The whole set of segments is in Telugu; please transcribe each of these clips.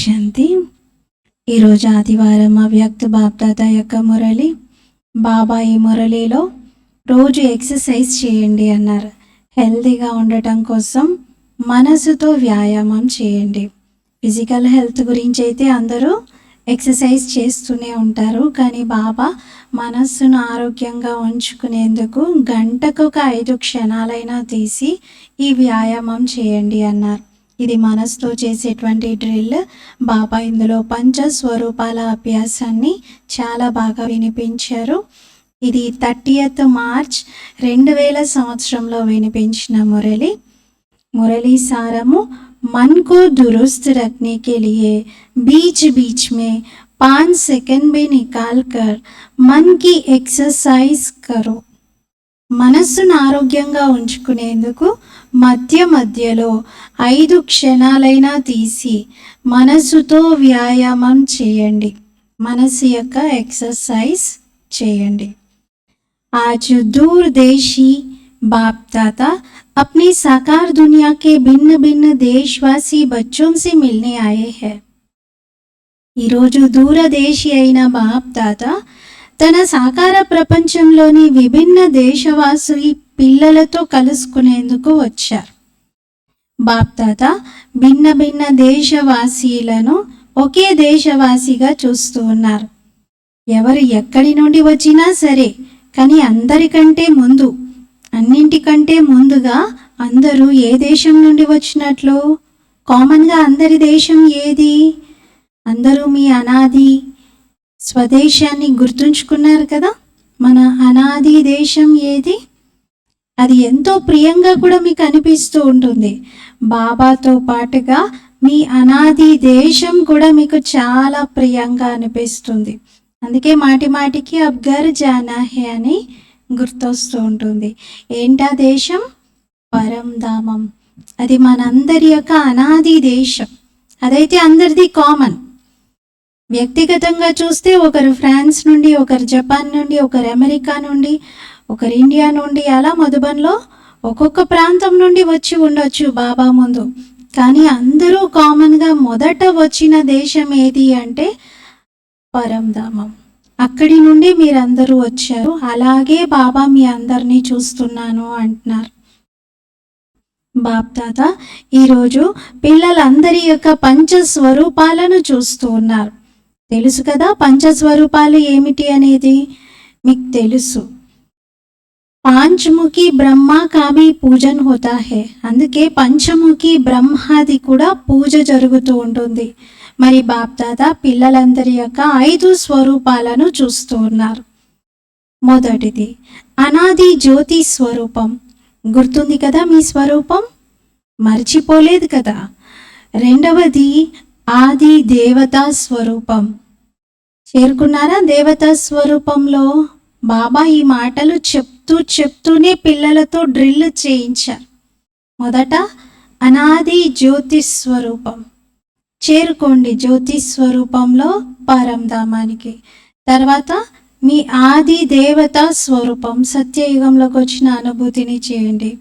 శాంతి. ఈరోజు ఆదివారం అవ్యక్త బాప్దాద యొక్క మురళి. బాబా ఈ మురళిలో రోజు ఎక్సర్సైజ్ చేయండి అన్నారు. హెల్తీగా ఉండటం కోసం మనసుతో వ్యాయామం చేయండి. ఫిజికల్ హెల్త్ గురించి అయితే అందరూ ఎక్సర్సైజ్ చేస్తూనే ఉంటారు, కానీ బాబా మనస్సును ఆరోగ్యంగా ఉంచుకునేందుకు గంటకు ఒక 5 క్షణాలైనా తీసి ఈ వ్యాయామం చేయండి అన్నారు. ఇది మనసుతో చేసేటువంటి డ్రిల్. బాబా ఇందులో పంచస్వరూపాల అభ్యాసాన్ని చాలా బాగా వినిపించారు. ఇది 30th మార్చ్ 2000 సంవత్సరంలో వినిపించిన మురళి సారము. मन को दुरुस्त रखने के लिए बीच बीच में 5 सेकंड भी निकाल कर मन की एक्सरसाइज करो. మనస్సును ఆరోగ్యంగా ఉంచుకునేందుకు మధ్య మధ్యలో 5 క్షణాలైనా తీసి మనసుతో వ్యాయామం చేయండి, మనసు యొక్క ఎక్సర్సైజ్ చేయండి. आज दूरदेशी बाप दादा अपनी साकार दुनिया के भिन्न भिन्न देशवासी बच्चों से मिलने आए हैं. ఈరోజు దూరదేశీ అయిన బాప్ దాదా తన సాకార ప్రపంచంలోని విభిన్న దేశవాసి పిల్లలతో కలుసుకునేందుకు వచ్చారు. బాప్ దాదా భిన్న భిన్న దేశవాసీలను ఒకే దేశవాసిగా చూస్తూ ఉన్నారు. ఎవరు ఎక్కడి నుండి వచ్చినా సరే, కానీ అన్నింటికంటే ముందుగా అందరూ ఏ దేశం నుండి వచ్చినట్లు? కామన్గా అందరి దేశం ఏది? అందరూ మీ అనాది స్వదేశాన్ని గుర్తుంచుకున్నారు కదా. మన అనాది దేశం ఏది? అది ఎంతో ప్రియంగా కూడా మీకు అనిపిస్తూ ఉంటుంది. బాబాతో పాటుగా మీ అనాది దేశం కూడా మీకు చాలా ప్రియంగా అనిపిస్తుంది. అందుకే మాటి మాటికి అబ్ ఘర్ జానా హే అని గుర్తొస్తూ ఉంటుంది. ఏంటా దేశం? పరంధామం. అది మనందరి యొక్క అనాది దేశం. అదైతే అందరిది కామన్. వ్యక్తిగతంగా చూస్తే ఒకరు ఫ్రాన్స్ నుండి, ఒకరు జపాన్ నుండి, ఒకరు అమెరికా నుండి, ఒకరు ఇండియా నుండి, అలా మధుబన్లో ఒక్కొక్క ప్రాంతం నుండి వచ్చి ఉండొచ్చు బాబా ముందు. కానీ అందరూ కామన్గా మొదట వచ్చిన దేశం ఏది అంటే పరంధామం. అక్కడి నుండి మీరందరూ వచ్చారు. అలాగే బాబా మీ అందరినీ చూస్తున్నాను అంటున్నారు. బాప్ దాదా ఈరోజు పిల్లలందరి యొక్క పంచస్వరూపాలను చూస్తూ ఉన్నారు. తెలుసు కదా పంచస్వరూపాలు ఏమిటి అనేది? మీకు తెలుసు. పాంచముఖి బ్రహ్మ కావి పూజన్ హోతా హే. అందుకే పంచముఖి బ్రహ్మాది కూడా పూజ జరుగుతూ ఉంటుంది. మరి బాప్ దాదా పిల్లలందరి యొక్క 5 స్వరూపాలను చూస్తూ ఉన్నారు. మొదటిది అనాది జ్యోతి స్వరూపం. గుర్తుంది కదా మీ స్వరూపం? మర్చిపోలేదు కదా. రెండవది ఆది దేవతా స్వరూపం. చేరుకున్నారా దేవతా స్వరూపంలో? బాబా ఈ మాటలు చెప్తూనే పిల్లలతో డ్రిల్ చేయించారు. మొదట అనాది జ్యోతి స్వరూపం చేరుకోండి, జ్యోతి స్వరూపంలో పరంధామానికి. తర్వాత మీ ఆది దేవతా స్వరూపం సత్యయుగంలోకి వచ్చిన అనుభూతిని చేయండి.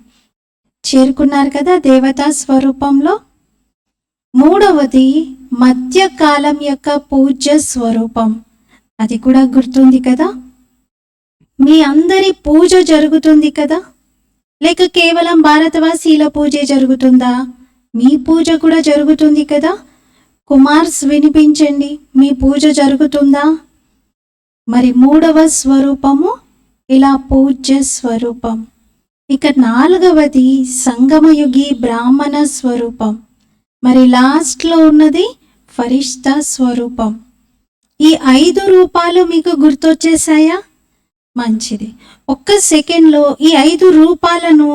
చేరుకున్నారు కదా దేవతా స్వరూపంలో. మూడవది మధ్యకాలం యొక్క పూజ్య స్వరూపం. అది కూడా గుర్తుంది కదా. మీ అందరి పూజ జరుగుతుంది కదా, లేక కేవలం భారతవాసీల పూజే జరుగుతుందా? మీ పూజ కూడా జరుగుతుంది కదా. కుమార్స్ వినిపించండి, మీ పూజ జరుగుతుందా? మరి మూడవ స్వరూపము ఇలా పూజ్య స్వరూపం. ఇక నాలుగవది సంగమయుగి బ్రాహ్మణ స్వరూపం. మరి లాస్ట్లో ఉన్నది ఫరిష్తా స్వరూపం. ఈ 5 రూపాలు మీకు గుర్తొచ్చేసాయా? మంచిది. ఒక్క సెకండ్లో ఈ 5 రూపాలను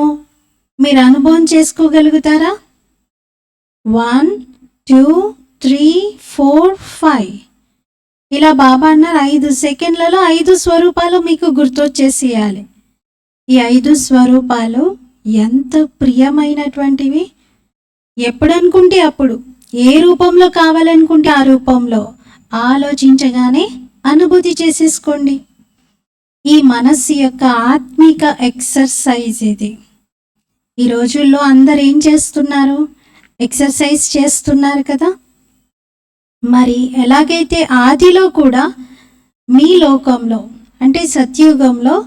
మీరు అనుభవం చేసుకోగలుగుతారా? 1 2 3 4 5 ఇలా బాబా అన్నారు 5 సెకండ్లలో 5 స్వరూపాలు మీకు గుర్తొచ్చేసేయాలి. ఈ 5 స్వరూపాలు ఎంత ప్రియమైనటువంటివి. ఎప్పుడనుకుంటే అప్పుడు, ఏ రూపంలో కావాలనుకుంటే ఆ రూపంలో ఆలోచించగానే అనుభూతి చేసేసుకోండి. ఈ మనస్సు యొక్క ఆత్మిక ఎక్సర్సైజ్ ఇది. ఈ రోజుల్లో అందరు ఏం చేస్తున్నారు? ఎక్సర్సైజ్ చేస్తున్నారు కదా. మరి ఎలాగైతే ఆదిలో కూడా మీ లోకంలో అంటే సత్యుగంలో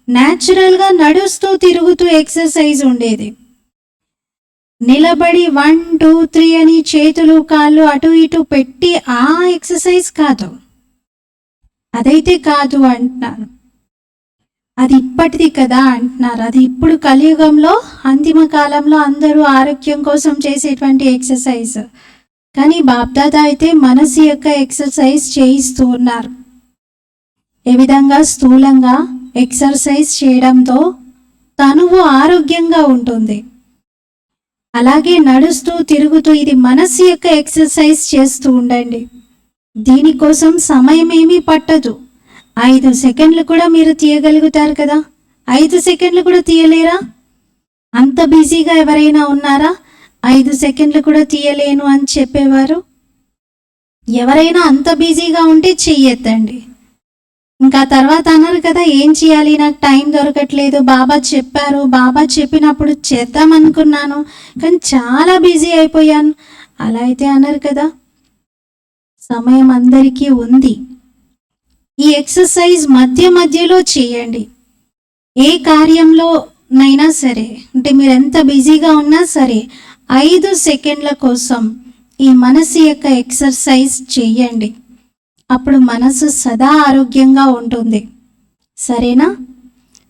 న్యాచురల్గా నడుస్తూ తిరుగుతూ ఎక్సర్సైజ్ ఉండేది. నిలబడి 1 2 3 అని చేతులు కాళ్ళు అటు ఇటు పెట్టి ఆ ఎక్సర్సైజ్ కాదు, అదైతే కాదు అంటున్నారు. అది ఇప్పటిది కదా అంటున్నారు. అది ఇప్పుడు కలియుగంలో అంతిమ కాలంలో అందరూ ఆరోగ్యం కోసం చేసేటువంటి ఎక్సర్సైజ్. కానీ బాప్దాదా అయితే మనసు యొక్క ఎక్సర్సైజ్ చేయిస్తూ ఉన్నారు. ఏ విధంగా స్థూలంగా ఎక్సర్సైజ్ చేయడంతో తనువు ఆరోగ్యంగా ఉంటుంది, అలాగే నడుస్తూ తిరుగుతూ ఇది మనసు యొక్క ఎక్సర్సైజ్ చేస్తూ ఉండండి. దీనికోసం సమయం ఏమీ పట్టదు. 5 సెకండ్లు కూడా మీరు తీయగలుగుతారు కదా. 5 సెకండ్లు కూడా తీయలేరా? అంత బిజీగా ఎవరైనా ఉన్నారా 5 సెకండ్లు కూడా తీయలేను అని చెప్పేవారు? ఎవరైనా అంత బిజీగా ఉంటే చెయ్యొద్దండి. ఇంకా తర్వాత అన్నారు కదా, ఏం చేయాలి, నాకు టైం దొరకట్లేదు, బాబా చెప్పారు, బాబా చెప్పినప్పుడు చేద్దాం అనుకున్నాను కానీ చాలా బిజీ అయిపోయాను, అలా అయితే అన్నారు కదా. సమయం అందరికీ ఉంది. ఈ ఎక్సర్సైజ్ మధ్య మధ్యలో చేయండి. ఏ కార్యంలోనైనా సరే, అంటే మీరు ఎంత బిజీగా ఉన్నా సరే 5 సెకండ్ల కోసం ఈ మనసు యొక్క ఎక్సర్సైజ్ చేయండి. అప్పుడు మనసు సదా ఆరోగ్యంగా ఉంటుంది. సరేనా?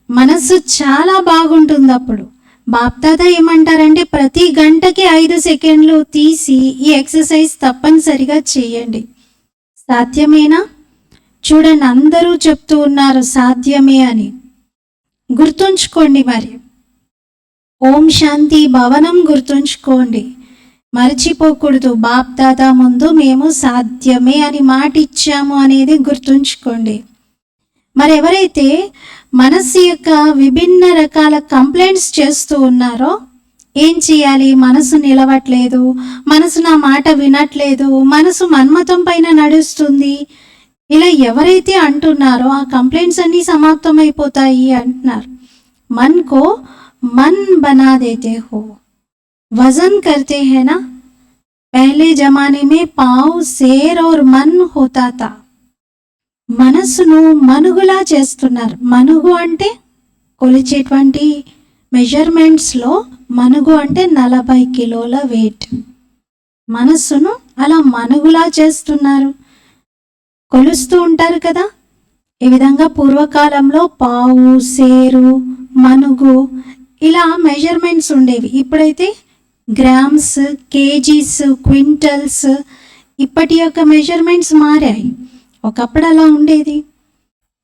మనసు చాలా బాగుంటుంది. అప్పుడు బాప్దాదా ఏమంటారంటే ప్రతి గంటకి 5 సెకండ్లు తీసి ఈ ఎక్సర్సైజ్ తప్పనిసరిగా చేయండి. సాధ్యమేనా? చూడండి, అందరూ చెప్తూ ఉన్నారు సాధ్యమే అని. గుర్తుంచుకోండి. మరి ఓం శాంతి భవనం గుర్తుంచుకోండి, మర్చిపోకూడదు. బాప్దాదా ముందు మేము సాధ్యమే అని మాట ఇచ్చాము అనేది గుర్తుంచుకోండి. మరి ఎవరైతే మనసు యొక్క విభిన్న రకాల కంప్లైంట్స్ చేస్తూ ఉన్నారో ఏం చేయాలి? మనసు నిలవట్లేదు, మనసు నా మాట వినట్లేదు, మనసు మన్మతం పైన నడుస్తుంది, ఇలా ఎవరైతే అంటున్నారో ఆ కంప్లైంట్స్ అన్నీ సమాప్తమైపోతాయి అంటున్నారు. मन को मन बना देते हो, वजन करते हैं ना. पहले जमाने में पाँव शेर और मन होता था. మనసును మనుగులా చేస్తున్నారు. మనుగు అంటే కొలిచేటువంటి మెజర్మెంట్స్లో మనుగు అంటే 40 కిలోల వెయిట్. మనస్సును అలా మనుగులా చేస్తున్నారు, కొలుస్తూ ఉంటారు కదా. ఈ విధంగా పూర్వకాలంలో పావు, సేరు, మనుగు ఇలా మెజర్మెంట్స్ ఉండేవి. ఇప్పుడైతే గ్రామ్స్, కేజీస్, క్వింటల్స్ ఇప్పటి యొక్క మెజర్మెంట్స్ మారాయి. ఒకప్పుడు అలా ఉండేది.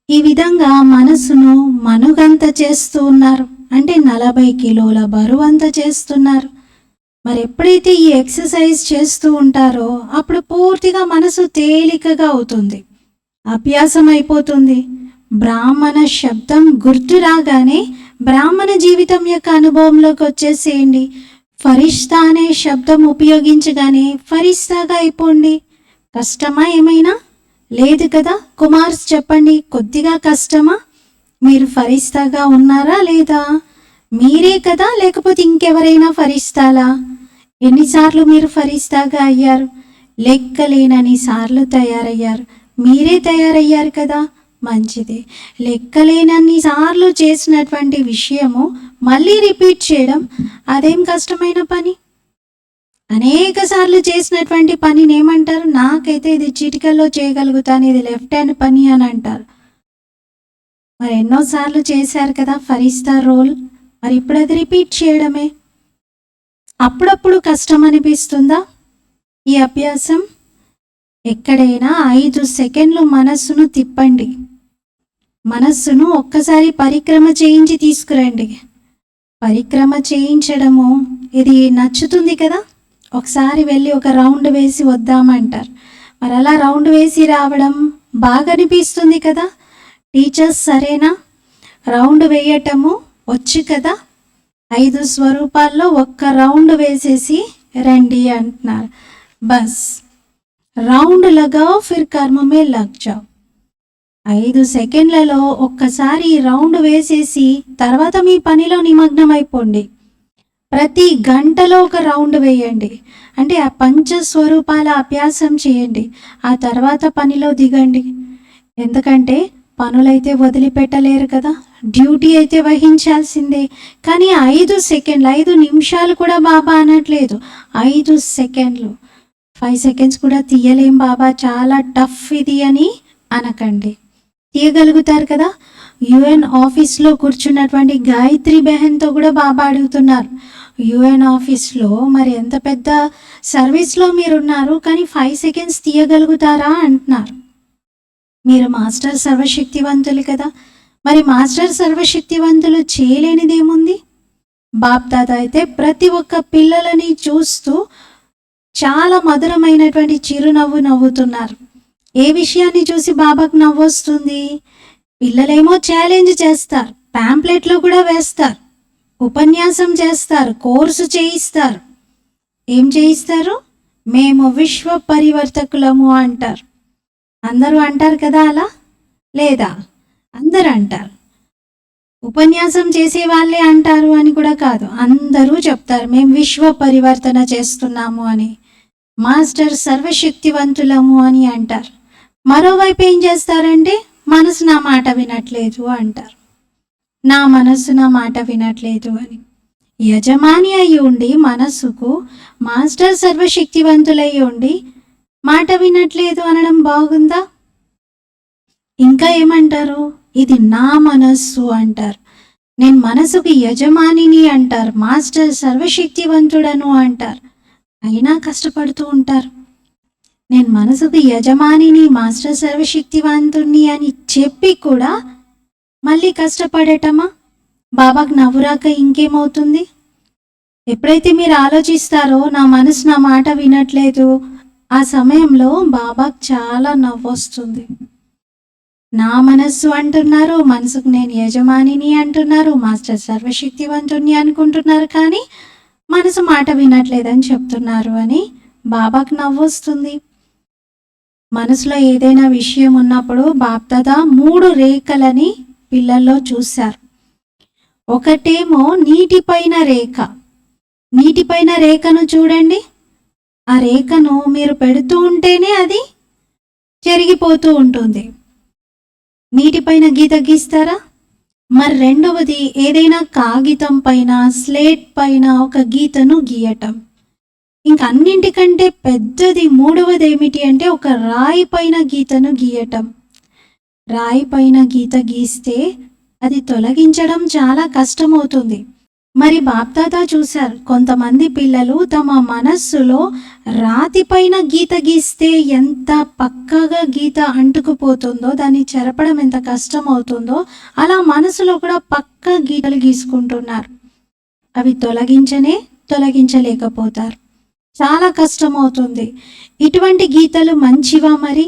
ఈ విధంగా మనసును మనుగంత చేస్తూ ఉన్నారు, అంటే 40 కిలోల బరువు అంత చేస్తున్నారు. మరి ఎప్పుడైతే ఈ ఎక్సర్సైజ్ చేస్తూ ఉంటారో అప్పుడు పూర్తిగా మనసు తేలికగా అవుతుంది, అభ్యాసం అయిపోతుంది. బ్రాహ్మణ శబ్దం గుర్తు రాగానే బ్రాహ్మణ జీవితం యొక్క అనుభవంలోకి వచ్చేసేయండి. ఫరిష్తా అనే శబ్దం ఉపయోగించగానే ఫరిస్తాగా అయిపోండి. కష్టమా ఏమైనా? లేదు కదా. కుమార్స్ చెప్పండి, కొద్దిగా కష్టమా? మీరు ఫరిస్తాగా ఉన్నారా లేదా? మీరే కదా, లేకపోతే ఇంకెవరైనా ఫరిస్తాలా? ఎన్నిసార్లు మీరు ఫరిస్తాగా అయ్యారు? లెక్కలేనన్ని సార్లు తయారయ్యారు. మీరే తయారయ్యారు కదా, మంచిది. లెక్కలేనన్ని సార్లు చేసినటువంటి విషయము మళ్ళీ రిపీట్ చేయడం అదేం కష్టమైన పని? అనేక సార్లు చేసినటువంటి పనిని ఏమంటారు? నాకైతే ఇది చిటికల్లో చేయగలుగుతాను, ఇది లెఫ్ట్ హ్యాండ్ పని అని అంటారు. మరి ఎన్నోసార్లు చేశారు కదా ఫరిస్తా రోల్, మరి ఇప్పుడు అది రిపీట్ చేయడమే. అప్పుడప్పుడు కష్టం అనిపిస్తుందా ఈ అభ్యాసం? ఎక్కడైనా 5 సెకండ్లు మనస్సును తిప్పండి. మనస్సును ఒక్కసారి పరిక్రమ చేయించి తీసుకురండి. పరిక్రమ చేయించడము ఇది నచ్చుతుంది కదా. ఒకసారి వెళ్ళి ఒక రౌండ్ వేసి వద్దామంటారు. మరి అలా రౌండ్ వేసి రావడం బాగా అనిపిస్తుంది కదా. టీచర్స్ సరేనా, రౌండ్ వేయటము వచ్చు కదా. 5 స్వరూపాల్లో ఒక్క రౌండ్ వేసేసి రండి అంటున్నారు. బస్ రౌండ్ లగాओ ఫిర్ కర్మ మే లగ్ జాओ. 5 సెకండ్లలో ఒక్కసారి రౌండ్ వేసేసి తర్వాత మీ పనిలో నిమగ్నం అయిపోండి. ప్రతి గంటలో ఒక రౌండ్ వేయండి. అంటే ఆ పంచస్వరూపాల అభ్యాసం చేయండి. ఆ తర్వాత పనిలో దిగండి. ఎందుకంటే పనులైతే వదిలిపెట్టలేరు కదా! డ్యూటీ అయితే వహించాల్సిందే. కానీ 5 సెకండ్లు, 5 నిమిషాలు కూడా బాబా అనట్లేదు. 5 సెకండ్లు, 5 సెకండ్స్ కూడా తీయలేం బాబా, చాలా టఫ్ ఇది అని అనకండి. తీయగలుగుతారు కదా! యూఎన్ ఆఫీస్‌లో కూర్చున్నటువంటి గాయత్రి బెహన్‌తో కూడా బాబా అడుగుతున్నారు. యూఎన్ ఆఫీస్‌లో మరి ఎంత పెద్ద సర్వీస్‌లో మీరున్నారు, కానీ 5 సెకండ్స్ తీయగలుగుతారా అంటున్నారు. మీరు మాస్టర్ సర్వశక్తివంతులు కదా! మరి మాస్టర్ సర్వశక్తివంతులు చేయలేనిదేముంది? బాప్దాదా అయితే ప్రతి ఒక్క పిల్లలని చూస్తూ చాలా మధురమైనటువంటి చిరునవ్వు నవ్వుతున్నారు. ఏ విషయాన్ని చూసి బాబాకు నవ్వొస్తుంది? పిల్లలేమో ఛాలెంజ్ చేస్తారు, ప్యాంప్లెట్లు కూడా వేస్తారు, ఉపన్యాసం చేస్తారు, కోర్సు చేయిస్తారు. ఏం చేయిస్తారు? మేము విశ్వ పరివర్తకులము అంటారు. అందరూ అంటారు కదా అలా? లేదా? అందరూ అంటారు. ఉపన్యాసం చేసే వాళ్ళే అంటారు అని కూడా కాదు, అందరూ చెప్తారు మేము విశ్వ పరివర్తన చేస్తున్నాము అని, మాస్టర్ సర్వశక్తివంతులము అని అంటారు. మరోవైపు ఏం చేస్తారంటే మనసు నా మాట వినట్లేదు అంటారు. నా మనస్సు నా మాట వినట్లేదు అని. యజమాని అయి ఉండి మనస్సుకు మాస్టర్ సర్వశక్తివంతులై ఉండి మాట వినట్లేదు అనడం బాగుందా? ఇంకా ఏమంటారు? ఇది నా మనస్సు అంటారు. నేను మనసుకు యజమానిని అంటారు, మాస్టర్ సర్వశక్తివంతుడను అంటారు. అయినా కష్టపడుతూ ఉంటారు. నేను మనసుకు యజమానిని, మాస్టర్ సర్వశక్తివంతుణ్ణి అని చెప్పి కూడా మళ్ళీ కష్టపడటమా? బాబాకు నవ్వురాక ఇంకేమవుతుంది? ఎప్పుడైతే మీరు ఆలోచిస్తారో నా మనసు నా మాట వినట్లేదు, ఆ సమయంలో బాబాకు చాలా నవ్వొస్తుంది. నా మనస్సు అంటున్నారు, మనసుకు నేను యజమానిని అంటున్నారు, మాస్టర్ సర్వశక్తివంతుణ్ణి అనుకుంటున్నారు, కానీ మనసు మాట వినట్లేదని చెప్తున్నారు అని బాబాకు నవ్వొస్తుంది. మనసులో ఏదైనా విషయం ఉన్నప్పుడు బాప్దాదా 3 రేఖలని పిల్లల్లో చూశారు. ఒకటేమో నీటిపైన రేఖ. నీటిపైన రేఖను చూడండి. ఆ రేఖను మీరు పెడుతూ ఉంటేనే అది చెరిగిపోతూ ఉంటుంది. నీటిపైన గీత గీస్తారా? మరి రెండవది ఏదైనా కాగితం పైన, స్లేట్ పైన ఒక గీతను గీయటం. ఇంకా అన్నింటికంటే పెద్దది మూడవది ఏమిటి అంటే ఒక రాయి పైన గీతను గీయటం. రాయి పైన గీత గీస్తే అది తొలగించడం చాలా కష్టమవుతుంది. మరి బాప్దాదా చూశారు, కొంతమంది పిల్లలు తమ మనస్సులో రాతి పైన గీత గీస్తే ఎంత పక్కగా గీత అంటుకుపోతుందో, దాన్ని చెరపడం ఎంత కష్టమవుతుందో, అలా మనసులో కూడా పక్క గీతలు గీసుకుంటున్నారు. అవి తొలగించలేకపోతారు. చాలా కష్టమవుతుంది. ఇటువంటి గీతలు మంచివా మరి?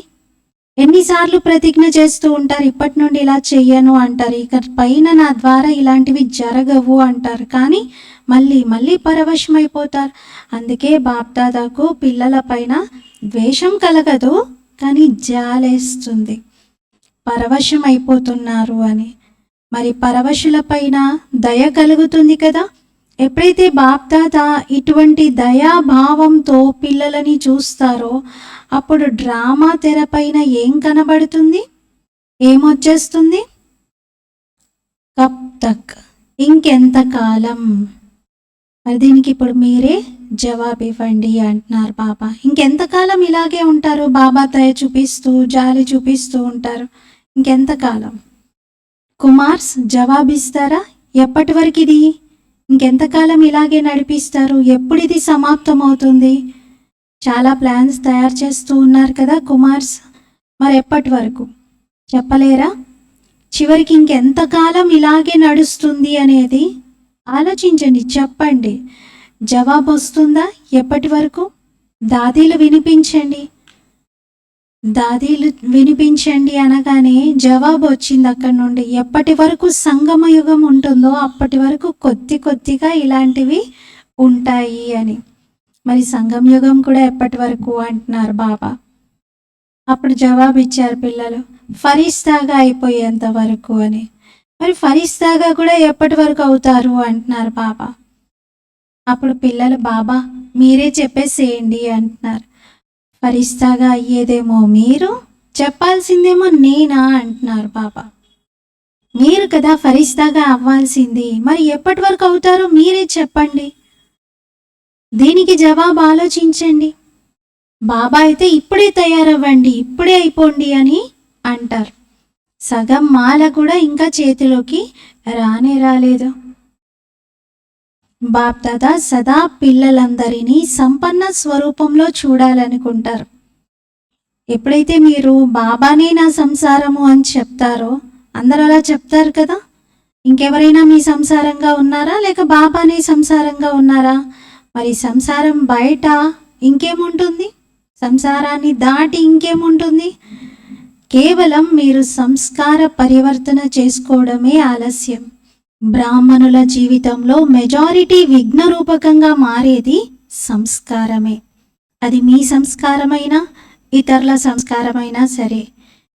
ఎన్నిసార్లు ప్రతిజ్ఞ చేస్తూ ఉంటారు, ఇప్పటి నుండి ఇలా చెయ్యను అంటారు, ఇక పైన నా ద్వారా ఇలాంటివి జరగవు అంటారు, కానీ మళ్ళీ మళ్ళీ పరవశమైపోతారు. అందుకే బాప్దాదాకు పిల్లల పైన ద్వేషం కలగదు, కానీ జాలేస్తుంది, పరవశం అయిపోతున్నారు అని. మరి పరవశుల పైన దయ కలుగుతుంది కదా. ఎప్పుడైతే బాప్దాదా ఇటువంటి దయాభావంతో పిల్లలని చూస్తారో అప్పుడు డ్రామా తెర పైన ఏం కనబడుతుంది? ఏమొచ్చేస్తుంది? కబ్ తక్, ఇంకెంతకాలం? మరి దీనికి ఇప్పుడు మీరే జవాబు ఇవ్వండి అంటున్నారు బాబా. ఇంకెంతకాలం ఇలాగే ఉంటారు? బాబా దయ చూపిస్తూ జాలి చూపిస్తూ ఉంటారు. ఇంకెంతకాలం? కుమార్స్ జవాబిస్తారా? ఎప్పటి వరకు ఇది? ఇంకెంతకాలం ఇలాగే నడిపిస్తారు? ఎప్పుడు ఇది సమాప్తం అవుతుంది? చాలా ప్లాన్స్ తయారు చేస్తూ ఉన్నారు కదా కుమార్స్, మరి ఎప్పటి వరకు చెప్పలేరా? చివరికి ఇంకెంతకాలం ఇలాగే నడుస్తుంది అనేది ఆలోచించండి, చెప్పండి. జవాబు వస్తుందా? ఎప్పటి వరకు? దాదీలు వినిపించండి. దాదీలు వినిపించండి అనగానే జవాబు వచ్చింది అక్కడి నుండి. ఎప్పటి వరకు సంగమ యుగం ఉంటుందో అప్పటి వరకు కొద్ది కొద్దిగా ఇలాంటివి ఉంటాయి అని. మరి సంగమ యుగం కూడా ఎప్పటి వరకు అంటున్నారు బాబా. అప్పుడు జవాబు ఇచ్చారు పిల్లలు, ఫరిస్తాగా అయిపోయేంత వరకు అని. మరి ఫరిస్తాగా కూడా ఎప్పటి వరకు అవుతారు అంటున్నారు బాబా. అప్పుడు పిల్లలు, బాబా మీరే చెప్పేసేయండి అంటున్నారు. ఫరిస్తాగా అయ్యేదేమో మీరు, చెప్పాల్సిందేమో నేనా అంటున్నారు బాబా. మీరు కదా ఫరిస్తాగా అవ్వాల్సింది, మరి ఎప్పటి వరకు అవుతారో మీరే చెప్పండి, దీనికి జవాబు ఆలోచించండి. బాబా అయితే ఇప్పుడే తయారవ్వండి, ఇప్పుడే అయిపోండి అని అంటారు. సగం మాల కూడా ఇంకా చేతిలోకి రానే రాలేదు. బాప్ దాదా సదా పిల్లలందరినీ సంపన్న స్వరూపంలో చూడాలనుకుంటారు. ఎప్పుడైతే మీరు బాబానే నా సంసారము అని చెప్తారో, అందరూ అలా చెప్తారు కదా, ఇంకెవరైనా మీ సంసారంగా ఉన్నారా లేక బాబానే సంసారంగా ఉన్నారా? మరి సంసారం బయట ఇంకేముంటుంది? సంసారాన్ని దాటి ఇంకేముంటుంది? కేవలం మీరు సంస్కార పరివర్తన చేసుకోవడమే ఆలస్యం. బ్రాహ్మణుల జీవితంలో మెజారిటీ విఘ్నరూపకంగా మారేది సంస్కారమే. అది మీ సంస్కారమైనా ఇతరుల సంస్కారమైనా సరే.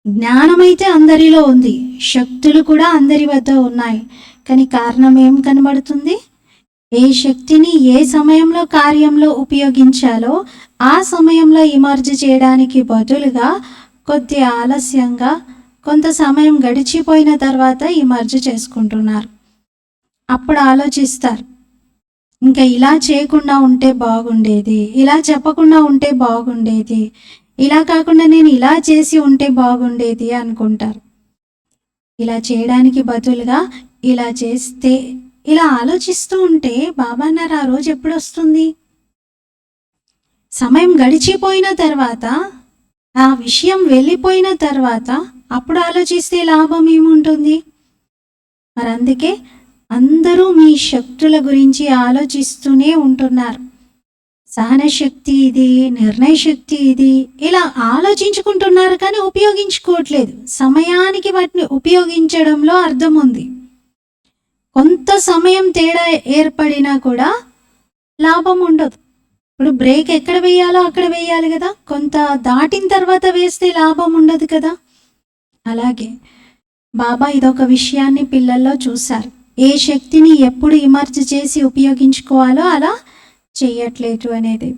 జ్ఞానమైతే అందరిలో ఉంది, శక్తులు కూడా అందరి వద్ద ఉన్నాయి. కానీ కారణం ఏం కనబడుతుంది? ఏ శక్తిని ఏ సమయంలో కార్యంలో ఉపయోగించాలో ఆ సమయంలో ఇమర్జ్ చేయడానికి బదులుగా కొద్ది ఆలస్యంగా కొంత సమయం గడిచిపోయిన తర్వాత ఇమర్జ్ చేసుకుంటున్నారు. అప్పుడు ఆలోచిస్తారు, ఇంకా ఇలా చేయకుండా ఉంటే బాగుండేది, ఇలా చెప్పకుండా ఉంటే బాగుండేది, ఇలా కాకుండా నేను ఇలా చేసి ఉంటే బాగుండేది అనుకుంటారు. ఇలా చేయడానికి బదులుగా ఇలా చేస్తే, ఇలా ఆలోచిస్తూ ఉంటే బాబా అన్నారు, ఆ రోజు ఎప్పుడు వస్తుంది? సమయం గడిచిపోయిన తర్వాత, ఆ విషయం వెళ్ళిపోయిన తర్వాత అప్పుడు ఆలోచిస్తే లాభం ఏముంటుంది? మరి అందుకే అందరూ మీ శక్తుల గురించి ఆలోచిస్తూనే ఉంటున్నారు. సహన శక్తి ఇది, నిర్ణయ శక్తి ఇది, ఇలా ఆలోచించుకుంటున్నారు కానీ ఉపయోగించుకోవట్లేదు. సమయానికి వాటిని ఉపయోగించడంలో అర్థం ఉంది. కొంత సమయం తేడా ఏర్పడినా కూడా లాభం ఉండదు. ఇప్పుడు బ్రేక్ ఎక్కడ వేయాలో అక్కడ వేయాలి కదా, కొంత దాటిన తర్వాత వేస్తే లాభం ఉండదు కదా. అలాగే బాబా ఇదొక విషయాన్ని పిల్లల్లో చూశారు. ఏ శక్తిని ఎప్పుడు ఇమర్జ్ చేసి ఉపయోగించుకోవాలో అలా చేయట్లేదు అనేది.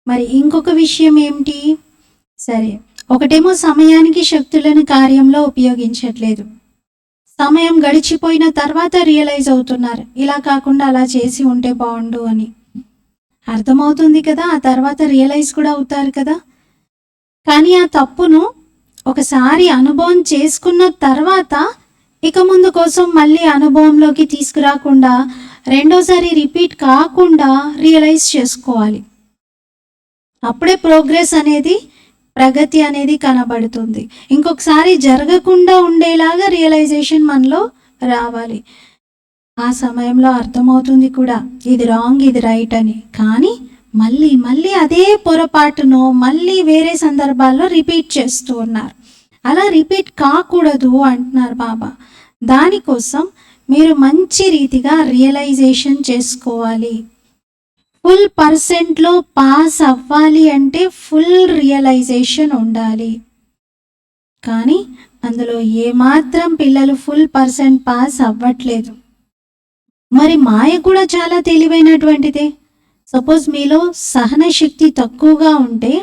మరి ఇంకొక విషయం ఏమిటి? సరే, ఒకటేమో సమయానికి శక్తులను కార్యంలో ఉపయోగించట్లేదు, సమయం గడిచిపోయిన తర్వాత రియలైజ్ అవుతున్నారు, ఇలా కాకుండా అలా చేసి ఉంటే బాగుండు అని. అర్థమవుతుంది కదా, ఆ తర్వాత రియలైజ్ కూడా అవుతారు కదా. కానీ ఆ తప్పును ఒకసారి అనుభవం చేసుకున్న తర్వాత ఇక ముందు కోసం మళ్ళీ అనుభవంలోకి తీసుకురాకుండా, రెండోసారి రిపీట్ కాకుండా రియలైజ్ చేసుకోవాలి. అప్పుడే ప్రోగ్రెస్ అనేది, ప్రగతి అనేది కనబడుతుంది. ఇంకొకసారి జరగకుండా ఉండేలాగా రియలైజేషన్ మనలో రావాలి. ఆ సమయంలో అర్థమవుతుంది కూడా ఇది రాంగ్ ఇది రైట్ అని. కానీ మళ్ళీ మళ్ళీ అదే పొరపాటును మళ్ళీ వేరే సందర్భాల్లో రిపీట్ చేస్తూ ఉన్నారు. అలా రిపీట్ కాకూడదు అంటున్నారు బాబా. దానికోసం మీరు మంచి రీతిగా రియలైజేషన్ చేసుకోవాలి. ఫుల్ పర్సెంట్లో పాస్ అవ్వాలి అంటే ఫుల్ రియలైజేషన్ ఉండాలి. కానీ అందులో ఏమాత్రం పిల్లలు ఫుల్ పర్సెంట్ పాస్ అవ్వట్లేదు. మరి మాయ కూడా చాలా తెలివైనటువంటిదే. సపోజ్ మీలో సహన శక్తి తక్కువగా ఉంటే,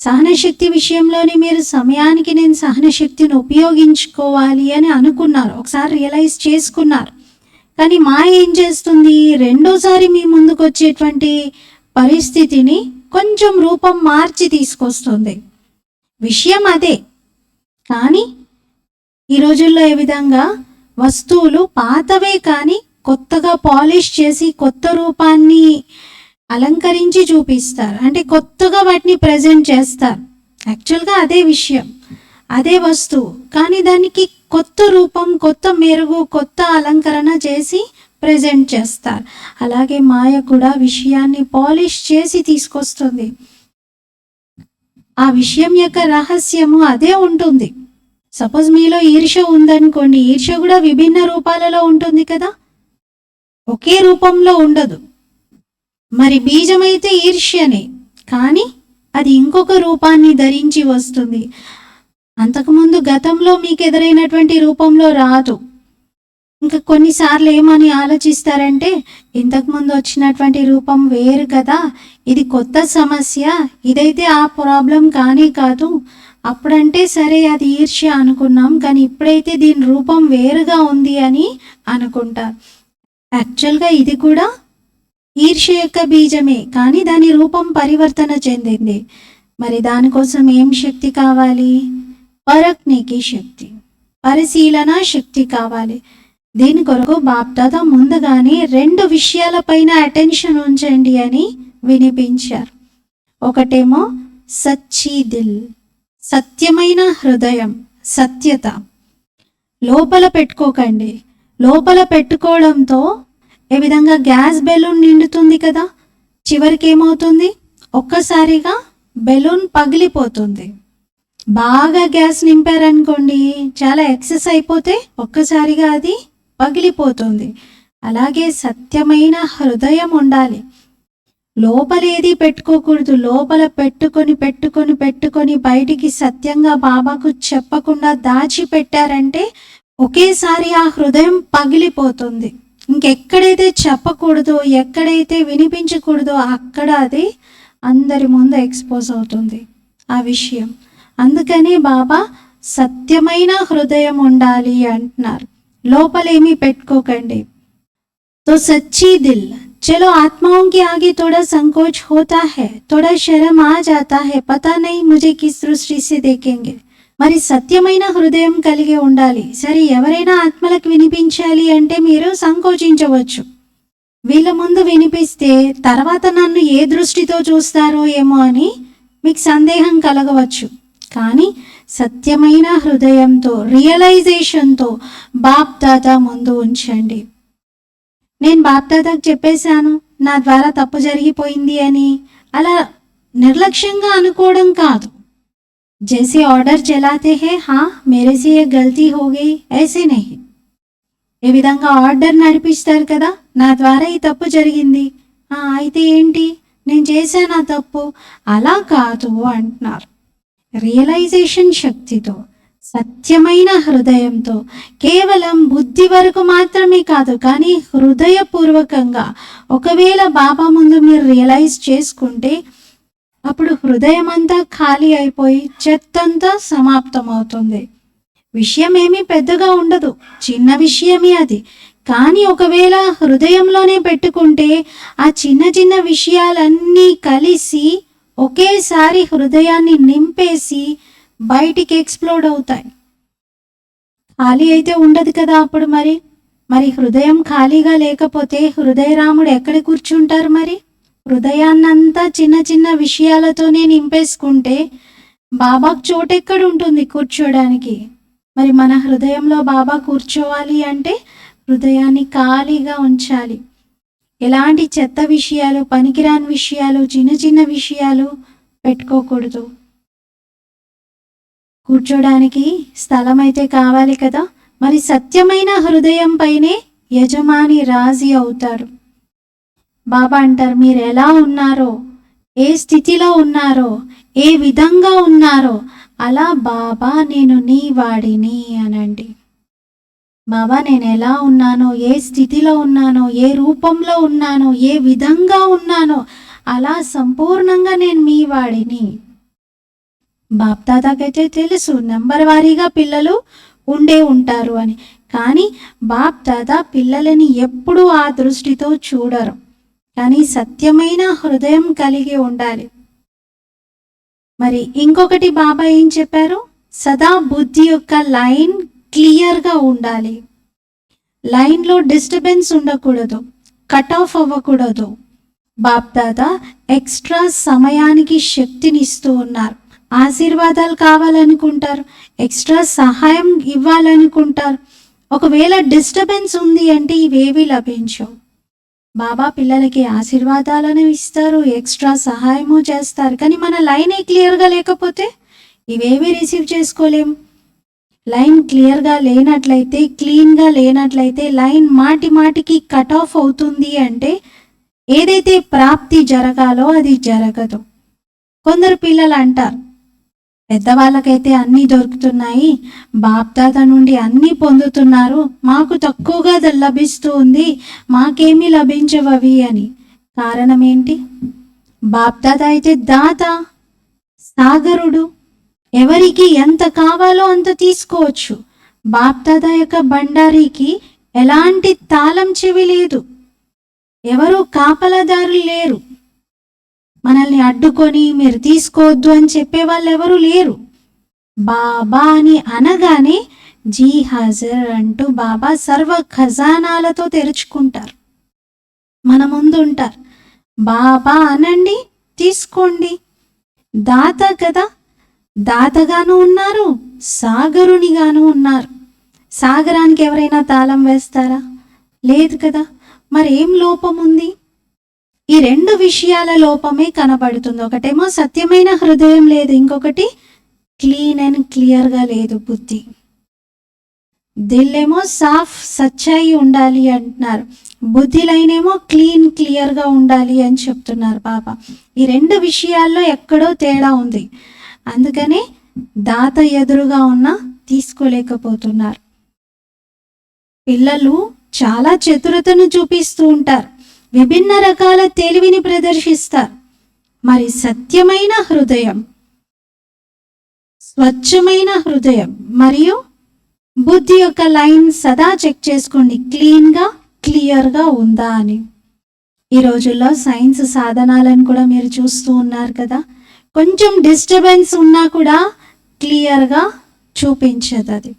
సహన శక్తి విషయంలోనే మీరు సమయానికి నేను సహన శక్తిని ఉపయోగించుకోవాలి అని అనుకున్నారు, ఒకసారి రియలైజ్ చేసుకున్నారు. కానీ మాయ ఏం చేస్తుంది? రెండోసారి మీ ముందుకు వచ్చేటువంటి పరిస్థితిని కొంచెం రూపం మార్చి తీసుకొస్తుంది. విషయం అదే, కానీ ఈ రోజుల్లో ఏ విధంగా వస్తువులు పాతవే కానీ కొత్తగా పాలిష్ చేసి కొత్త రూపాన్ని అలంకరించి చూపిస్తారు, అంటే కొత్తగా వాటిని ప్రజెంట్ చేస్తారు. యాక్చువల్గా అదే విషయం, అదే వస్తువు, కానీ దానికి కొత్త రూపం, కొత్త మెరుగు, కొత్త అలంకరణ చేసి ప్రజెంట్ చేస్తారు. అలాగే మాయ కూడా విషయాన్ని పాలిష్ చేసి తీసుకొస్తుంది. ఆ విషయం యొక్క రహస్యము అదే ఉంటుంది. సపోజ్ మీలో ఈర్ష్య ఉందనుకోండి, ఈర్ష్య కూడా విభిన్న రూపాలలో ఉంటుంది కదా, ఒకే రూపంలో ఉండదు. మరి బీజమైతే ఈర్ష్యనే, కానీ అది ఇంకొక రూపాన్ని ధరించి వస్తుంది. అంతకుముందు గతంలో మీకు ఎదురైనటువంటి రూపంలో రాదు. ఇంకా కొన్నిసార్లు ఏమని ఆలోచిస్తారంటే, ఇంతకుముందు వచ్చినటువంటి రూపం వేరు కదా, ఇది కొత్త సమస్య, ఇదైతే ఆ ప్రాబ్లం కానీ కాదు, అప్పుడంటే సరే అది ఈర్ష్య అనుకున్నాం, కానీ ఇప్పుడైతే దీని రూపం వేరుగా ఉంది అని అనుకుంటారు. యాక్చువల్గా ఇది కూడా ఈర్ష్య యొక్క బీజమే, కానీ దాని రూపం పరివర్తన చెందింది. మరి దానికోసం ఏం శక్తి కావాలి? పరక్నేకి శక్తి, పరిశీలన శక్తి కావాలి. దీని కొరకు బాప్దాదా ముందుగానే 2 విషయాలపైన అటెన్షన్ ఉంచండి అని వినిపించారు. ఒకటేమో సచ్చీ దిల్, సత్యమైన హృదయం, సత్యత. లోపల పెట్టుకోకండి. లోపల పెట్టుకోవడంతో ఏ విధంగా గ్యాస్ బెలూన్ నిండుతుంది కదా, చివరికి ఏమవుతుంది? ఒక్కసారిగా బెలూన్ పగిలిపోతుంది. బాగా గ్యాస్ నింపారనుకోండి, చాలా ఎక్సెస్ అయిపోతే ఒక్కసారిగా అది పగిలిపోతుంది. అలాగే సత్యమైన హృదయం ఉండాలి. లోపలేది పెట్టుకోకూడదు. లోపల పెట్టుకొని పెట్టుకొని పెట్టుకొని బయటికి సత్యంగా బాబాకు చెప్పకుండా దాచిపెట్టారంటే ఒకేసారి ఆ హృదయం పగిలిపోతుంది. ఇంకెక్కడైతే చెప్పకూడదో, ఎక్కడైతే వినిపించకూడదో అక్కడ అది అందరి ముందు ఎక్స్పోజ్ అవుతుంది ఆ విషయం. అందుకని బాబా సత్యమైన హృదయం ఉండాలి అంటున్నారు. లోపలేమీ పెట్టుకోకండి. तो सच्ची दिल, चलो आत्माओं के आगे थोड़ा संकोच होता है, थोड़ा शर्म आ जाता है, पता नहीं मुझे किस दृष्टि से देखेंगे. మరి సత్యమైన హృదయం కలిగి ఉండాలి. సరే, ఎవరైనా ఆత్మలకు వినిపించాలి అంటే మీరు సంకోచించవచ్చు. వీళ్ళ ముందు వినిపిస్తే తర్వాత నన్ను ఏ దృష్టితో చూస్తారో ఏమో అని మీకు సందేహం కలగవచ్చు. కానీ సత్యమైన హృదయంతో, రియలైజేషన్తో బాప్ దాదా ముందు ఉంచండి. నేను బాప్ దాదాకు చెప్పేశాను, నా ద్వారా తప్పు జరిగిపోయింది అని అలా నిర్లక్ష్యంగా అనుకోవడం కాదు. जैसे ऑर्डर चलाते हैं, हाँ मेरे से ये गलती हो गई, ऐसे नहीं. ఏ విధంగా ఆర్డర్ నడిపిస్తారు కదా, నా ద్వారా ఈ తప్పు జరిగింది, అయితే ఏంటి, నేను చేశాను ఆ తప్పు, అలా కాదు అంటున్నారు. రియలైజేషన్ శక్తితో, సత్యమైన హృదయంతో, కేవలం బుద్ధి వరకు మాత్రమే కాదు కానీ హృదయపూర్వకంగా ఒకవేళ బాబా ముందు మీరు రియలైజ్ చేసుకుంటే అప్పుడు హృదయం అంతా ఖాళీ అయిపోయి చెత్తంతా సమాప్తమవుతుంది. విషయం ఏమీ పెద్దగా ఉండదు, చిన్న విషయమే అది. కానీ ఒకవేళ హృదయంలోనే పెట్టుకుంటే ఆ చిన్న చిన్న విషయాలన్నీ కలిసి ఒకేసారి హృదయాన్ని నింపేసి బయటికి ఎక్స్ప్లోడ్ అవుతాయి. ఖాళీ అయితే ఉండదు కదా అప్పుడు. మరి హృదయం ఖాళీగా లేకపోతే హృదయరాముడు ఎక్కడ కూర్చుంటారు? మరి హృదయాన్నంతా చిన్న చిన్న విషయాలతోనే నింపేసుకుంటే బాబాకు చోటెక్కడ ఉంటుంది కూర్చోడానికి? మరి మన హృదయంలో బాబా కూర్చోవాలి అంటే హృదయాన్ని ఖాళీగా ఉంచాలి. ఎలాంటి చెత్త విషయాలు, పనికిరాని విషయాలు, చిన్న చిన్న విషయాలు పెట్టుకోకూడదు. కూర్చోడానికి స్థలం అయితే కావాలి కదా. మరి సత్యమైన హృదయం పైనే యజమాని రాజీ అవుతారు. బాబా అంటారు, మీరు ఎలా ఉన్నారో, ఏ స్థితిలో ఉన్నారో, ఏ విధంగా ఉన్నారో అలా బాబా నేను నీ వాడిని అనండి. బాబా నేను ఎలా ఉన్నానో, ఏ స్థితిలో ఉన్నానో, ఏ రూపంలో ఉన్నానో, ఏ విధంగా ఉన్నానో అలా సంపూర్ణంగా నేను మీ వాడిని. బాప్ దాదాకైతే తెలుసు నెంబర్ వారీగా పిల్లలు ఉంటారు అని, కానీ బాప్ దాదా పిల్లలని ఎప్పుడూ ఆ దృష్టితో చూడరు. కానీ సత్యమైన హృదయం కలిగి ఉండాలి. మరి ఇంకొకటి బాబా ఏం చెప్పారు? సదా బుద్ధి యొక్క లైన్ క్లియర్గా ఉండాలి. లైన్లో డిస్టర్బెన్స్ ఉండకూడదు, కట్ ఆఫ్ అవ్వకూడదు. బాప్ దాదా ఎక్స్ట్రా సమయానికి శక్తినిస్తూ ఉన్నారు. ఆశీర్వాదాలు కావాలనుకుంటారు, ఎక్స్ట్రా సహాయం ఇవ్వాలనుకుంటారు. ఒకవేళ డిస్టర్బెన్స్ ఉంది అంటే ఇవేవి లభించవు. బాబా పిల్లలకి ఆశీర్వాదాలను ఇస్తారు, ఎక్స్ట్రా సహాయము చేస్తారు. కానీ మన లైన్ క్లియర్గా లేకపోతే ఇవేవి రిసీవ్ చేసుకోలేం. లైన్ క్లియర్గా లేనట్లయితే, క్లీన్గా లేనట్లయితే లైన్ మాటి మాటికి కట్ ఆఫ్ అవుతుంది అంటే ఏదైతే ప్రాప్తి జరగాలో అది జరగదు. కొందరు పిల్లలు అంటారు, పెద్దవాళ్ళకైతే అన్నీ దొరుకుతున్నాయి, బాప్దాదా నుండి అన్నీ పొందుతున్నారు, మాకు తక్కువగా లభిస్తూ ఉంది, మాకేమీ లభించవవి అని. కారణం ఏంటి? బాప్దాదా అయితే దాత, సాగరుడు, ఎవరికి ఎంత కావాలో అంత తీసుకోవచ్చు. బాప్దాదా యొక్క బండారీకి ఎలాంటి తాళం చెవి లేదు, ఎవరు కాపలాదారులు లేరు, మనల్ని అడ్డుకొని మీరు తీసుకోవద్దు అని చెప్పే వాళ్ళు ఎవరు లేరు. బాబా అని అనగానే జీ హాజర్ అంటూ బాబా సర్వ ఖజానాలతో తెరుచుకుంటారు, మన ముందు ఉంటారు. బాబా అనండి, తీసుకోండి. దాత కదా, దాతగాను ఉన్నారు, సాగరునిగాను ఉన్నారు. సాగరానికి ఎవరైనా తాళం వేస్తారా? లేదు కదా. మరేం లోపం ఉంది? ఈ రెండు విషయాల లోపమే కనబడుతుంది. ఒకటేమో సత్యమైన హృదయం లేదు, ఇంకొకటి క్లీన్ అండ్ క్లియర్గా లేదు బుద్ధి. దిల్లేమో సాఫ్ సచ్చాయి ఉండాలి అంటున్నారు, బుద్ధి లైనేమో క్లీన్ క్లియర్గా ఉండాలి అని చెప్తున్నారు బాబా. ఈ రెండు విషయాల్లో ఎక్కడో తేడా ఉంది. అందుకనే దాత ఎదురుగా ఉన్నా తీసుకోలేకపోతున్నారు. పిల్లలు చాలా చతురతను చూపిస్తూ ఉంటారు, విభిన్న రకాల తెలివిని ప్రదర్శిస్తారు. మరి సత్యమైన హృదయం, స్వచ్ఛమైన హృదయం మరియు బుద్ధి యొక్క లైన్ సదా చెక్ చేసుకోండి, క్లీన్గా క్లియర్గా ఉందా అని. ఈ రోజుల్లో సైన్స్ సాధనాలను కూడా మీరు చూస్తూ ఉన్నారు కదా, కొంచెం డిస్టర్బెన్స్ ఉన్నా కూడా క్లియర్గా చూపించదు అది.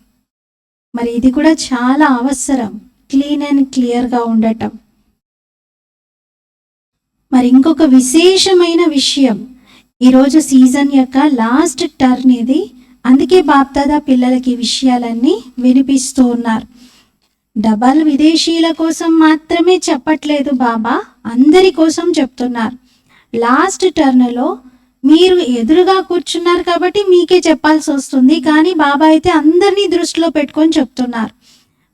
మరి ఇది కూడా చాలా అవసరం, క్లీన్ అండ్ క్లియర్గా ఉండటం. మరి ఇంకొక విశేషమైన విషయం, ఈరోజు సీజన్ యొక్క లాస్ట్ టర్న్ ఇది. అందుకే బాప్దాదా పిల్లలకి విషయాలన్నీ వినిపిస్తూ ఉన్నారు. డబల్ విదేశీయుల కోసం మాత్రమే చెప్పట్లేదు బాబా, అందరి కోసం చెప్తున్నారు. లాస్ట్ టర్న్లో మీరు ఎదురుగా కూర్చున్నారు కాబట్టి మీకే చెప్పాల్సి వస్తుంది, కానీ బాబా అయితే అందరినీ దృష్టిలో పెట్టుకొని చెప్తున్నారు.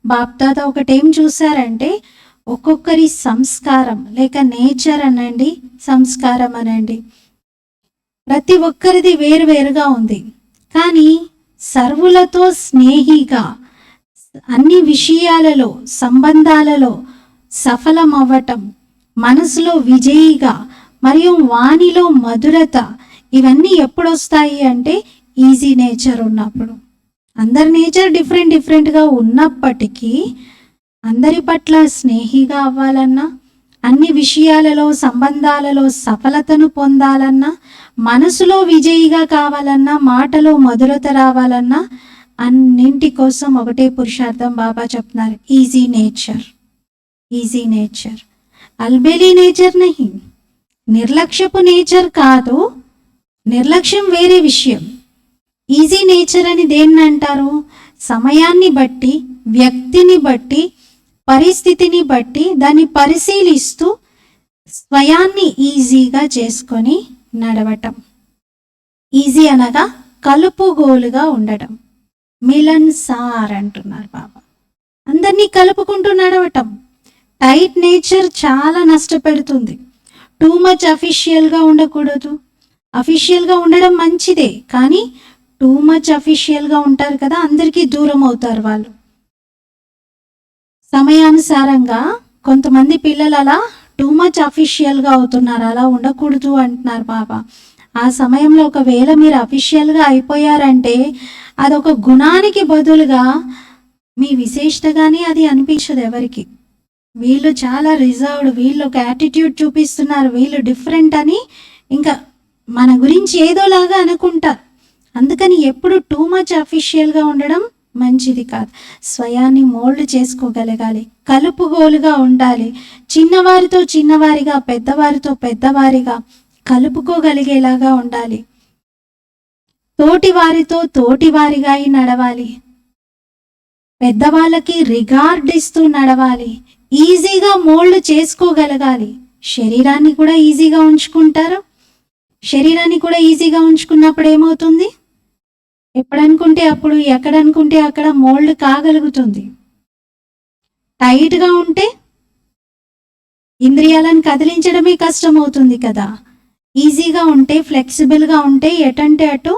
బాప్దాదా ఒకటేం చూసారంటే, ఒక్కొక్కరి సంస్కారం లేక నేచర్ అనండి, సంస్కారం అనండి, ప్రతి ఒక్కరిది వేరువేరుగా ఉంది. కానీ సర్వులతో స్నేహిగా, అన్ని విషయాలలో సంబంధాలలో సఫలమవ్వటం, మనసులో విజయిగా మరియు వాణిలో మధురత, ఇవన్నీ ఎప్పుడొస్తాయి అంటే ఈజీ నేచర్ ఉన్నప్పుడు. అందరి నేచర్ డిఫరెంట్గా ఉన్నప్పటికీ అందరి పట్ల స్నేహిగా అవ్వాలన్నా, అన్ని విషయాలలో సంబంధాలలో సఫలతను పొందాలన్నా, మనసులో విజయిగా కావాలన్నా, మాటలో మధురత రావాలన్నా, అన్నింటి కోసం ఒకటే పురుషార్థం బాబా చెప్తున్నారు, ఈజీ నేచర్. ఈజీ నేచర్, అల్బేలీ నేచర్ నహి, నిర్లక్ష్యపు నేచర్ కాదు. నిర్లక్ష్యం వేరే విషయం. ఈజీ నేచర్ అని దేన్ని అంటారు? సమయాన్ని బట్టి, వ్యక్తిని బట్టి, పరిస్థితిని బట్టి దాన్ని పరిశీలిస్తూ స్వయాన్ని ఈజీగా చేసుకొని నడవటం. ఈజీ అనగా కలుపుగోలుగా ఉండటం, మిలన్ సార్ అంటున్నారు బాబా. అందరినీ కలుపుకుంటూ నడవటం. టైట్ నేచర్ చాలా నష్టపెడుతుంది. టూ మచ్ అఫీషియల్గా ఉండకూడదు. అఫీషియల్గా ఉండడం మంచిదే, కానీ టూ మచ్ అఫీషియల్గా ఉంటారు కదా, అందరికీ దూరం అవుతారు వాళ్ళు. సమయానుసారంగా కొంతమంది పిల్లలు అలా టూ మచ్ అఫీషియల్గా అవుతున్నారు, అలా ఉండకూడదు అంటున్నారు బాబా. ఆ సమయంలో ఒకవేళ మీరు అఫీషియల్గా అయిపోయారంటే అదొక గుణానికి బదులుగా మీ విశేషతగానే అది అనిపించదు ఎవరికి. వీళ్ళు చాలా రిజర్వ్డ్, వీళ్ళు ఒక యాటిట్యూడ్ చూపిస్తున్నారు, వీళ్ళు డిఫరెంట్ అని ఇంకా మన గురించి ఏదోలాగా అనుకుంటారు. అందుకని ఎప్పుడు టూ మచ్ అఫీషియల్గా ఉండడం మంచిది కాదు. స్వయాన్ని మోల్డ్ చేసుకోగలగాలి, కలుపుగోలుగా ఉండాలి. చిన్నవారితో చిన్నవారిగా, పెద్దవారితో పెద్దవారిగా కలుపుకోగలిగేలాగా ఉండాలి. తోటి వారితో తోటివారిగా నడవాలి. పెద్దవాళ్ళకి రిగార్డ్ ఇస్తూ నడవాలి. ఈజీగా మోల్డ్ చేసుకోగలగాలి. శరీరాన్ని కూడా ఈజీగా ఉంచుకుంటారు. శరీరాన్ని కూడా ఈజీగా ఉంచుకున్నప్పుడు ఏమవుతుంది? ఎప్పుడనుకుంటే అప్పుడు, ఎక్కడనుకుంటే అక్కడ మోల్డ్ కాగలుగుతుంది. టైట్గా ఉంటే ఇంద్రియాలను కదిలించడమే కష్టమవుతుంది కదా. ఈజీగా ఉంటే, ఫ్లెక్సిబుల్గా ఉంటే ఎటంటే అటు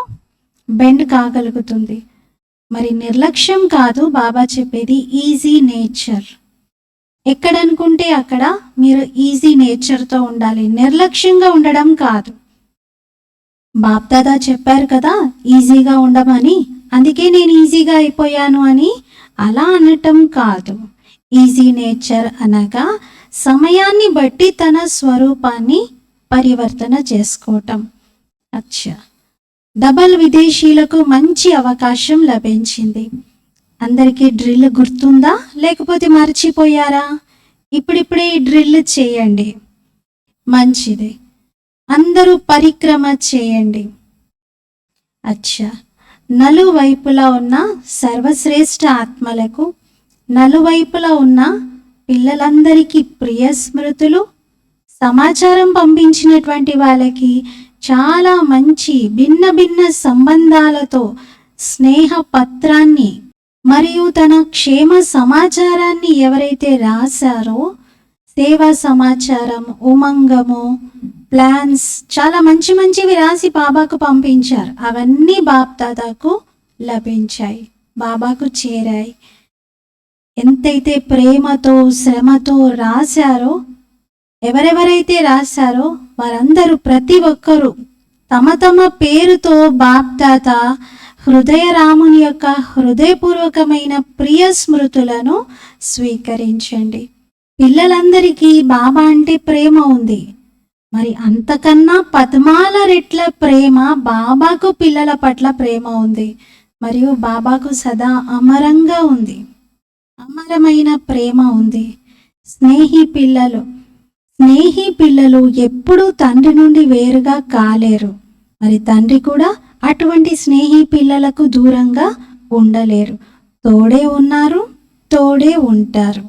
బెండ్ కాగలుగుతుంది. మరి నిర్లక్ష్యం కాదు బాబా చెప్పేది, ఈజీ నేచర్. ఎక్కడనుకుంటే అక్కడ మీరు ఈజీ నేచర్తో ఉండాలి, నిర్లక్ష్యంగా ఉండడం కాదు. బాప్దాదా చెప్పారు కదా ఈజీగా ఉండమని, అందుకే నేను ఈజీగా అయిపోయాను అని అలా అనటం కాదు. ఈజీ నేచర్ అనగా సమయాన్ని బట్టి తన స్వరూపాన్ని పరివర్తన చేసుకోవటం. అచ్చా, డబల్ విదేశీలకు మంచి అవకాశం లభించింది. అందరికీ డ్రిల్ గుర్తుందా, లేకపోతే మర్చిపోయారా? ఇప్పుడిప్పుడే ఈ డ్రిల్ చేయండి, మంచిది. అందరూ పరిక్రమ చేయండి. అచ్చా, నలువైపులా ఉన్న సర్వశ్రేష్ఠ ఆత్మలకు, నలువైపులా ఉన్న పిల్లలందరికీ ప్రియ స్మృతులు, సమాచారం పంపించినటువంటి వాళ్ళకి చాలా మంచి భిన్న భిన్న సంబంధాలతో స్నేహ పత్రాన్ని మరియు తన క్షేమ సమాచారాన్ని ఎవరైతే రాశారో, సేవా సమాచారం, ఉమంగము, ప్లాన్స్ చాలా మంచి మంచివి రాసి బాబాకు పంపించారు. అవన్నీ బాప్దాదాకు లభించాయి, బాబాకు చేరాయి. ఎంతైతే ప్రేమతో శ్రమతో రాశారో, ఎవరెవరైతే రాశారో వారందరూ ప్రతి ఒక్కరూ తమ తమ పేరుతో బాప్దాదా హృదయ రాముని యొక్క హృదయపూర్వకమైన ప్రియ స్మృతులను స్వీకరించండి. పిల్లలందరికీ బాబా అంటే ప్రేమ ఉంది, మరి అంతకన్నా పద్మాల రెట్ల ప్రేమ బాబాకు పిల్లల పట్ల ప్రేమ ఉంది. మరియు బాబాకు సదా అమరంగా ఉంది, అమరమైన ప్రేమ ఉంది. స్నేహి పిల్లలు ఎప్పుడూ తండ్రి నుండి వేరుగా కాలేరు. మరి తండ్రి కూడా అటువంటి స్నేహి పిల్లలకు దూరంగా ఉండలేరు. తోడే ఉన్నారు, తోడే ఉంటారు.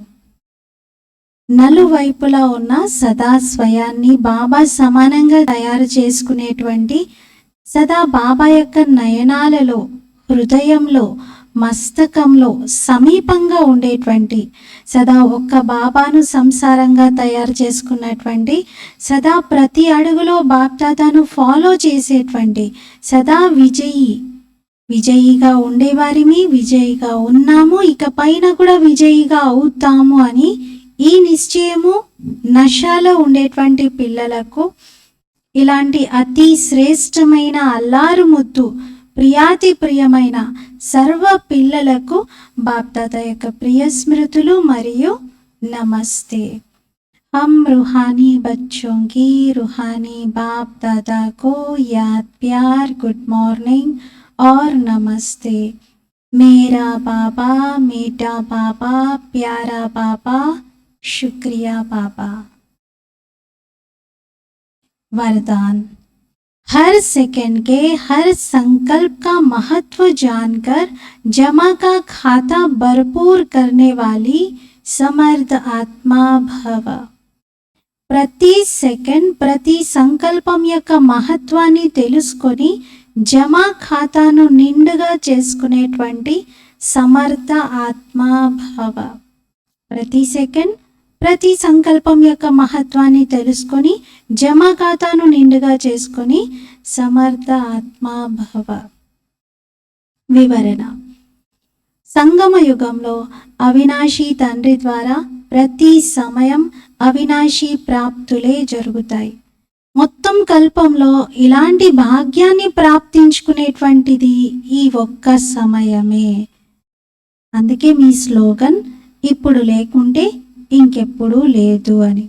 నలువైపులా ఉన్న సదా స్వయాన్ని బాబా సమానంగా తయారు చేసుకునేటువంటి, సదా బాబా యొక్క నయనాలలో, హృదయంలో, మస్తకంలో సమీపంగా ఉండేటువంటి, సదా ఒక్క బాబాను సంసారంగా తయారు చేసుకున్నటువంటి, సదా ప్రతి అడుగులో బాప్దాదాను ఫాలో చేసేటువంటి, సదా విజయిగా ఉండేవారిని, విజయిగా ఉన్నాము, ఇక పైన కూడా విజయిగా అవుతాము అని ఈ నిశ్చయము నశాలో ఉండేటువంటి పిల్లలకు, ఇలాంటి అతి శ్రేష్టమైన అల్లారు ముద్దు ప్రియాతి ప్రియమైన సర్వ పిల్లలకు బాప్దాదా యొక్క ప్రియ స్మృతులు మరియు నమస్తే. हम रूहानी बच्चों की रूहानी बाप दादा को याद, प्यार, गुड मॉर्निंग और नमस्ते. मेरा बाबा, मीठा बाबा, प्यारा बाबा, शुक्रिया बाबा. वरदान: हर सेकंड के हर संकल्प का महत्व जानकर जमा का खाता भरपूर करने वाली समर्थ आत्मा भव. ప్రతి సెకండ్ ప్రతి సంకల్పం యొక్క మహత్వాన్ని తెలుసుకొని జమా ఖాతాను నిండుగా చేసుకునేటువంటి సమర్థ ఆత్మా భవ. ప్రతి సెకండ్ ప్రతి సంకల్పం యొక్క మహత్వాన్ని తెలుసుకొని జమా ఖాతాను నిండుగా చేసుకొని సమర్థ ఆత్మా భవ. వివరణ: సంగమ యుగంలో అవినాశీ తండ్రి ద్వారా ప్రతి సమయం అవినాశీ ప్రాప్తులే జరుగుతాయి. మొత్తం కల్పంలో ఇలాంటి భాగ్యాన్ని ప్రాప్తించుకునేటువంటిది ఈ ఒక్క సమయమే. అందుకే మీ స్లోగన్ ఇప్పుడు లేకుంటే ఇంకెప్పుడూ లేదు అని.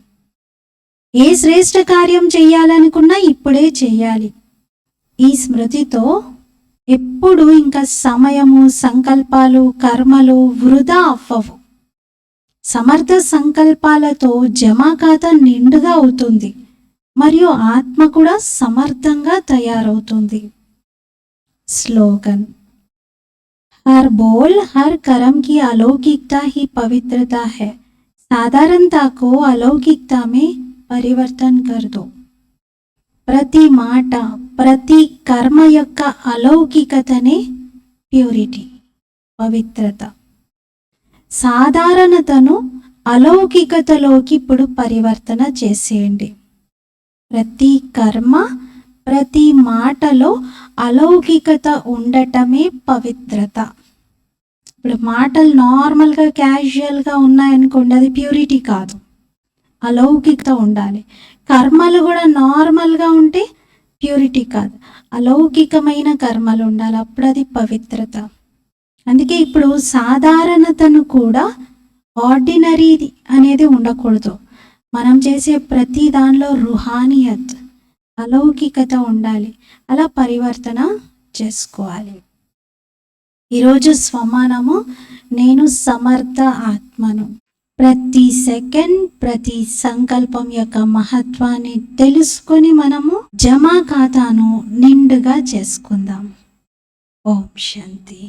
ఏ శ్రేష్ఠ కార్యం చెయ్యాలనుకున్నా ఇప్పుడే చెయ్యాలి. ఈ స్మృతితో ఎప్పుడు ఇంకా సమయము, సంకల్పాలు, కర్మలు వృధా అవ్వవు. సమర్థ సంకల్పాలతో జమా ఖాతా నిండుగా అవుతుంది మరియు ఆత్మ కూడా సమర్థంగా తయారవుతుంది. స్లోగన్: हर बोल हर कर्म की अलौकिकता ही पवित्रता है. साधारणता को अलौकिकता में परिवर्तन कर दो. ప్రతి మాట, ప్రతి కర్మ యొక్క అలౌకికతనే ప్యూరిటీ, పవిత్రత. సాధారణతను అలౌకికతలోకి ఇప్పుడు పరివర్తన చేసేయండి. ప్రతి కర్మ ప్రతి మాటలో అలౌకికత ఉండటమే పవిత్రత. ఇప్పుడు మాటలు నార్మల్గా క్యాజువల్గా ఉన్నాయనుకోండి, అది ప్యూరిటీ కాదు, అలౌకికత ఉండాలి. కర్మలు కూడా నార్మల్గా ఉంటే ప్యూరిటీ కాదు, అలౌకికమైన కర్మలు ఉండాలి, అప్పుడు అది పవిత్రత. అందుకే ఇప్పుడు సాధారణతను కూడా ఆర్డినరీ అనేది ఉండకూడదు. మనం చేసే ప్రతి దానిలో రుహానియత్, అలౌకికత ఉండాలి. అలా పరివర్తన చేసుకోవాలి. ఈరోజు స్వమానము, నేను సమర్థ ఆత్మను. ప్రతి సెకండ్, ప్రతి సంకల్పం యొక్క మహత్వాన్ని తెలుసుకొని మనము జమా ఖాతాను నిండుగా చేసుకుందాం. ఓం శాంతి.